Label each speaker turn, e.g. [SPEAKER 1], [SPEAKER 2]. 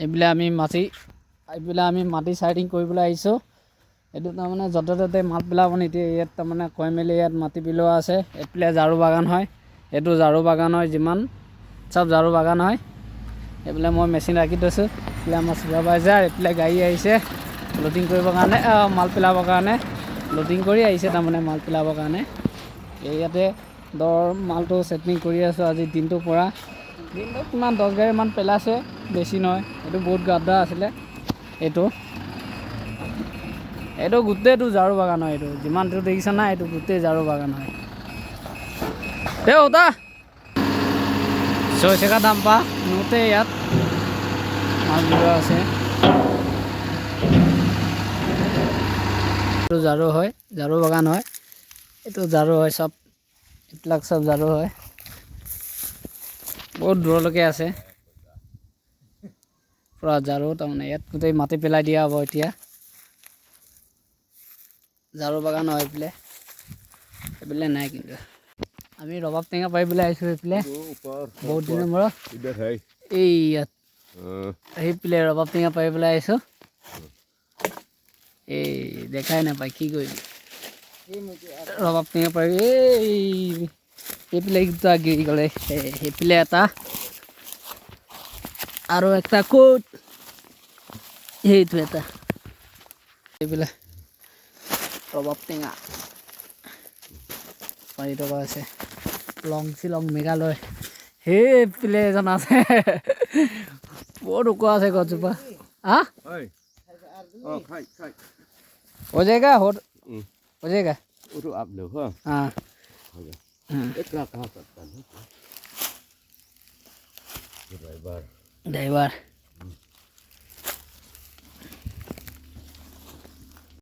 [SPEAKER 1] এইবিলাক আমি মাটি চাইডিং কৰিবলৈ আহিছোঁ। এইটো তাৰমানে য'তে ত'তে মাত পেলাব নিদিয়ে। ইয়াত তাৰমানে কৈ মেলি ইয়াত মাটি পেলোৱা আছে। এইফালে ঝাৰু বাগান হয়, এইটো ঝাৰু বাগান হয়, যিমান চব ঝাৰু বাগান হয়। এইফালে মই মেচিন ৰাখি থৈছোঁ। এইফালে আমাৰ চুপাৰভাইজাৰ, এইফালে গাড়ী আহিছে লোডিং কৰিবৰ কাৰণে, মাল পেলাবৰ কাৰণে লোডিং কৰি আহিছে তাৰমানে মাল পেলাবৰ কাৰণে। ইয়াতে দৰ মালটো ছেটিং কৰি আছোঁ আজি দিনটোৰ পৰা। দিনটো কিমান 10 গাড়ীমান পেলাইছে, বেছি নহয়। এইটো বহুত গাদ্দা আছিলে। এইটো গোটেইটো ঝাৰু বাগান হয়। এইটো যিমানটো দেখিছা না, এইটো গোটেই ঝাৰু বাগান হয়। ওটা 6 টাকা দাম পা নোতে ইয়াত মাছ বিলোৱা আছে। এইটো ঝাৰু হয়, ঝাৰু বাগান হয়। এইটো ঝাৰু হয়, চব এইবিলাক চব ঝাৰু হয়। বহুত দূৰলৈকে আছে পুৰা ঝাৰু। তাৰমানে ইয়াত গোটেই মাটি পেলাই দিয়া হ'ব এতিয়া। ঝাৰু বাগান হয় এইফালে নাই। কিন্তু আমি ৰবাব টেঙা পাৰিবলৈ আহিছোঁ এইফালে বহুত দিনৰ মূৰত। এই ইয়াত সেইফালে ৰবাব টেঙা পাৰিবলৈ আহিছোঁ। এই দেখাই নাপায় কি কৰিবি। ৰবাব টেঙা পাৰি এইফালে দুটা গিৰি গ'লে, সেইফালে এটা আৰু একটা ক'ত সেইটো এটা। এইফালে ৰবাব টেঙা পাৰি থকা আছে। শ্বিলং মেঘালয় সেইফালে এজন আছে বহুত ওখ আছে গছজোপা। हो जाएगा हो जाएगा।
[SPEAKER 2] वो तो आप लोग हाँ
[SPEAKER 1] हाँ
[SPEAKER 2] इतना कहाँ करता है ड्राइवर
[SPEAKER 1] ड्राइवर